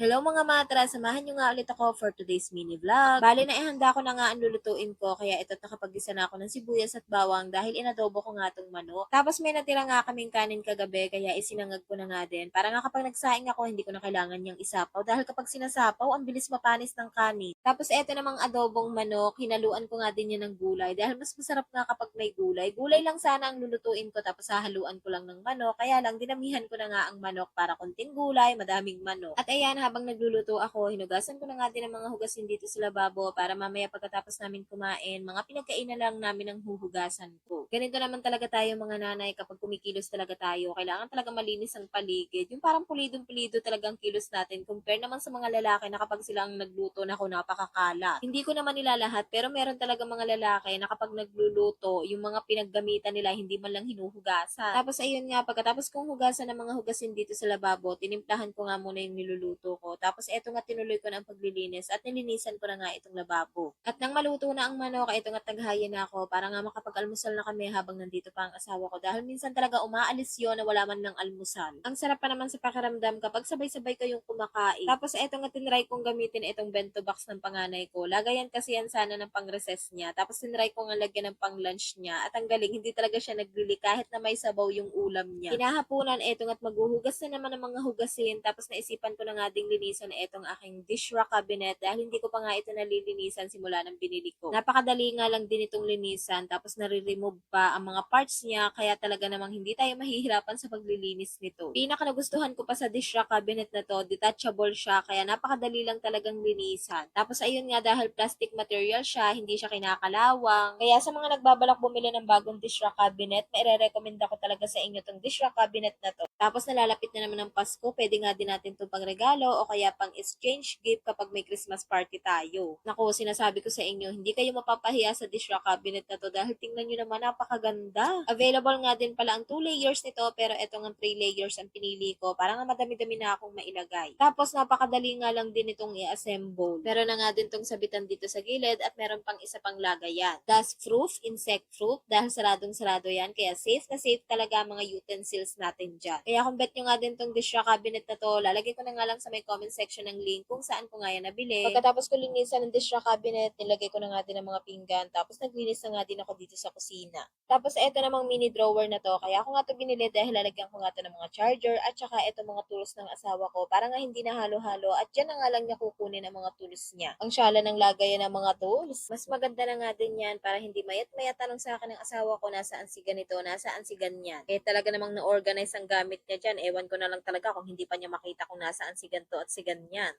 Hello mga matra, samahan nyo nga ulit ako for today's mini vlog. Bali na ihanda ko na nga ang lulutuin ko, kaya ito nakapag-isa na ako ng sibuyas at bawang dahil inadobo ko nga itong manok. Tapos may natira nga kaming kanin kagabi, kaya isinangag ko na nga din. Para nga kapag nagsaing ako, hindi ko na kailangan niyang isapaw dahil kapag sinasapaw, ang bilis mapanis ng kanin. Tapos eto namang adobong manok, hinaluan ko nga din yan ng gulay dahil mas masarap nga kapag may gulay. Gulay lang sana ang lulutuin ko tapos hahaluan ko lang ng manok, kaya lang dinamihan ko na nga ang manok para konting gulay, madaming manok. At ayan, habang nagluluto ako, hinugasan ko na nga din ang mga hugasin dito sa lababo para mamaya pagkatapos namin kumain, mga pinagkainan lang namin ang huhugasan ko. Ganito naman talaga tayo mga nanay kapag kumikilos talaga tayo. Kailangan talaga malinis ang paligid. Yung parang pulidong-pulido talagang kilos natin compare naman sa mga lalaki na kapag sila ang nagluto na napakakalat. Hindi ko naman nilalahat pero meron talaga mga lalaki na kapag nagluluto, yung mga pinaggamitan nila hindi man lang hinuhugasan. Tapos ayun nga, pagkatapos kong hugasan ng mga hugasin dito sa lababo, tinimplahan ko nga muna yung niluluto ko. Tapos eto nga tinuloy ko ng paglilinis at nilinisan ko na nga itong lababo. At nang maluto na ang manok, eto nga taghayan na ako para nga makapag-almusal na kami habang nandito pa ang asawa ko. Dahil minsan talaga umaalis yun na wala man ng almusal. Ang sarap pa naman sa pakiramdam kapag sabay-sabay kayong kumakain. Tapos eto nga tinry kong gamitin itong bento box ng panganay ko. Lagayan kasi yan sana ng pang-recess niya. Tapos tinry ko nga lagyan ng pang-lunch niya. At ang galing, hindi talaga siya naglili kahit na may sabaw yung ulam niya. Kinahaponan, eto nga't maghuhugas na naman ng mga hugasin. Tapos naisipan ko na nga ding linisan etong aking dish rack cabinet dahil hindi ko pa nga ito nalilinisan simula nang binili ko. Napakadali nga lang din itong linisan tapos nare-remove pa ang mga parts niya kaya talaga namang hindi tayo mahihirapan sa paglilinis nito. Pinaka nagustuhan ko pa sa dish rack cabinet na to, detachable siya kaya napakadali lang talagang linisan. Tapos ayun nga dahil plastic material siya, hindi siya kinakalawang. Kaya sa mga nagbabalak bumili ng bagong dish rack cabinet, maire-recommend ako talaga sa inyo tong dish rack cabinet na to. Tapos nalalapit na naman ng Pasko, pwede nga din natin itong pangregalo o kaya pang exchange gift kapag may Christmas party tayo. Naku, sinasabi ko sa inyo, hindi kayo mapapahiya sa dish rack cabinet na to dahil tingnan nyo naman, napakaganda. Available nga din pala ang 2 layers nito pero ito nga 3 layers ang pinili ko para nga madami-dami na akong mailagay. Tapos napakadali nga lang din itong i-assemble. Meron na nga din itong sabitan dito sa gilid at meron pang isa pang lagayan. Dust proof, insect proof dahil saradong-sarado yan kaya safe na safe talaga ang mga utensils natin dyan. Kaya kung bet nyo nga din tong dish rack cabinet na to, lalagay ko na nga lang sa may comment section ng link kung saan ko nga yan nabili. Pagkatapos ko linisan ng dish rack cabinet, nilagay ko na nga din ang mga pinggan, tapos naglinis na nga din ako dito sa kusina. Tapos eto namang mini drawer na to, kaya ako nga to binili dahil lalagyan ko nga to ng mga charger at saka eto mga tools ng asawa ko para nga hindi na halo-halo at dyan na nga lang niya kukunin ang mga tools niya. Ang syala ng lagayan ng mga tools, mas maganda na nga din yan para hindi mayat-mayat tanong sa akin ng asawa ko nasaan si ganito, nasaan si ganyan. Kaya talaga namang na-organize ang gamit niya dyan. Ewan ko na lang talaga kung hindi pa niya makita kung nasaan si ganito at si ganyan.